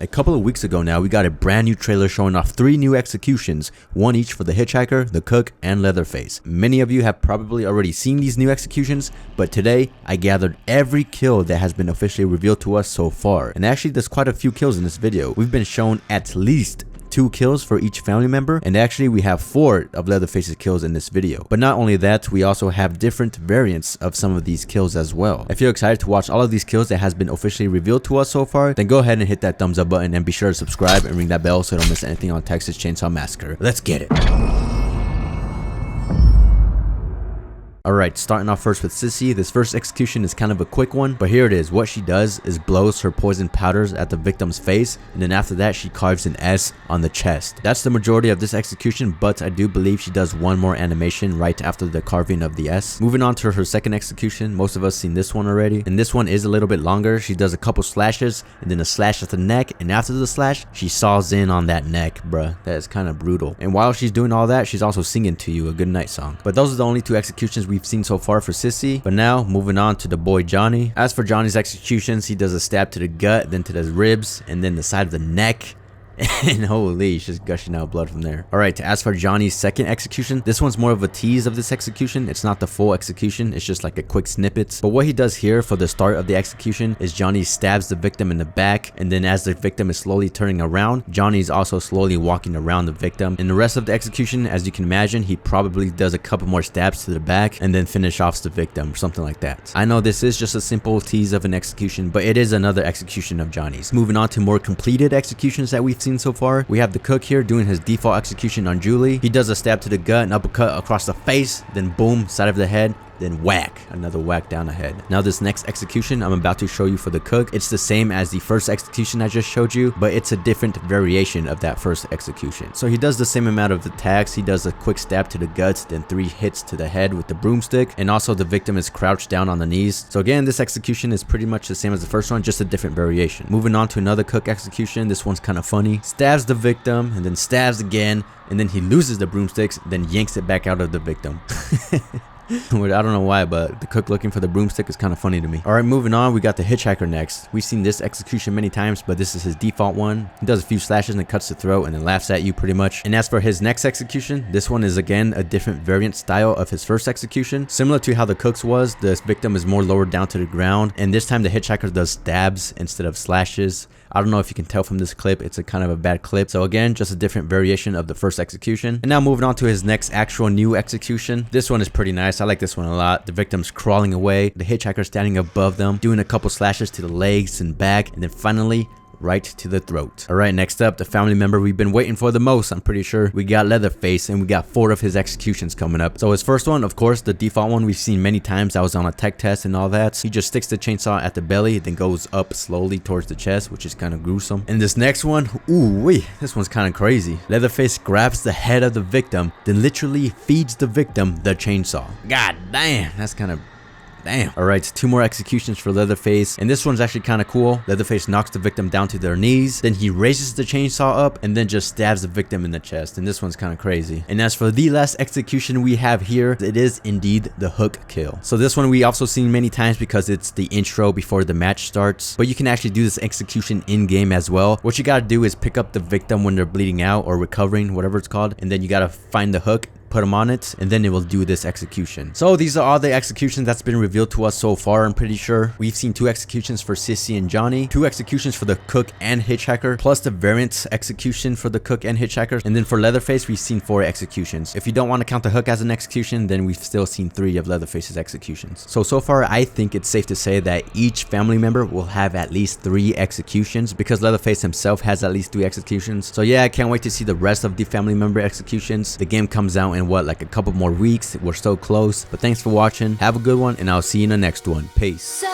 A couple of weeks ago now, we got a brand new trailer showing off 3 new executions, one each for the Hitchhiker, the Cook, and Leatherface. Many of you have probably already seen these new executions, but today I gathered every kill that has been officially revealed to us so far. And actually there's quite a few kills in this video. We've been shown at least 2 kills for each family member, and actually we have 4 of Leatherface's kills in this video. But not only that, we also have different variants of some of these kills as well. If you're excited to watch all of these kills that has been officially revealed to us so far, then go ahead and hit that thumbs up button and be sure to subscribe and ring that bell so you don't miss anything on Texas Chainsaw Massacre. Let's get it. Alright, starting off first with Sissy. This first execution is kind of a quick one, but here it is. What she does is blows her poison powders at the victim's face, and then after that she carves an S on the chest. That's the majority of this execution, but I do believe she does one more animation right after the carving of the S. Moving on to her second execution, most of us seen this one already, and this one is a little bit longer. She does a couple slashes, and then a slash at the neck, and after the slash, she saws in on that neck, bruh. That is kind of brutal. And while she's doing all that, she's also singing to you a good night song. But those are the only 2 executions we've seen so far for Sissy. But now moving on to the boy Johnny. As for Johnny's executions, he does a stab to the gut, then to the ribs, and then the side of the neck. And holy, he's just gushing out blood from there. Alright, as for Johnny's second execution, this one's more of a tease of this execution. It's not the full execution, it's just like a quick snippet. But what he does here for the start of the execution is Johnny stabs the victim in the back, and then as the victim is slowly turning around, Johnny's also slowly walking around the victim. In the rest of the execution, as you can imagine, he probably does a couple more stabs to the back and then finish off the victim, something like that. I know this is just a simple tease of an execution, but it is another execution of Johnny's. Moving on to more completed executions that we've seen so far, we have the Cook here doing his default execution on Julie. He does a stab to the gut, an uppercut across the face, then boom, side of the head, then whack, another whack down the head. Now this next execution I'm about to show you for the Cook, it's the same as the first execution I just showed you, but it's a different variation of that first execution. So he does the same amount of attacks. He does a quick stab to the guts, then 3 hits to the head with the broomstick, and also the victim is crouched down on the knees. So again, this execution is pretty much the same as the first one, just a different variation. Moving on to another Cook execution, this one's kind of funny. Stabs the victim, and then stabs again, and then he loses the broomsticks, then yanks it back out of the victim. I don't know why, but the Cook looking for the broomstick is kind of funny to me. Alright, moving on, we got the Hitchhiker next. We've seen this execution many times, but this is his default one. He does a few slashes and cuts the throat and then laughs at you pretty much. And as for his next execution, this one is again a different variant style of his first execution. Similar to how the Cook's was, the victim is more lowered down to the ground, and this time the Hitchhiker does stabs instead of slashes. I don't know if you can tell from this clip, it's a kind of a bad clip. So again, just a different variation of the first execution. And now moving on to his next actual new execution. This one is pretty nice. I like this one a lot. The victim's crawling away, the Hitchhiker standing above them, doing a couple slashes to the legs and back, and then finally right to the throat. Alright, next up, the family member we've been waiting for the most, I'm pretty sure. We got Leatherface, and we got 4 of his executions coming up. So his first one, of course, the default one we've seen many times. I was on a tech test and all that. He just sticks the chainsaw at the belly, then goes up slowly towards the chest, which is kind of gruesome. And this next one, ooh wee, this one's kind of crazy. Leatherface grabs the head of the victim, then literally feeds the victim the chainsaw. God damn, that's kind of damn. Alright, 2 more executions for Leatherface, and this one's actually kind of cool. Leatherface knocks the victim down to their knees, then he raises the chainsaw up and then just stabs the victim in the chest, and this one's kind of crazy. And as for the last execution we have here, it is indeed the hook kill. So this one we also seen many times because it's the intro before the match starts, but you can actually do this execution in game as well. What you gotta do is pick up the victim when they're bleeding out or recovering, whatever it's called, and then you gotta find the hook, put them on it, and then it will do this execution. So these are all the executions that's been revealed to us so far. I'm pretty sure we've seen 2 executions for Sissy and Johnny, 2 executions for the Cook and Hitchhiker, plus the variant execution for the Cook and Hitchhiker, and then for Leatherface we've seen 4 executions. If you don't want to count the hook as an execution, then we've still seen 3 of Leatherface's executions. So far I think it's safe to say that each family member will have at least 3 executions, because Leatherface himself has at least 3 executions. So yeah, I can't wait to see the rest of the family member executions. The game comes out in what, like a couple more weeks? We're so close. But thanks for watching, have a good one, and I'll see you in the next one. Peace.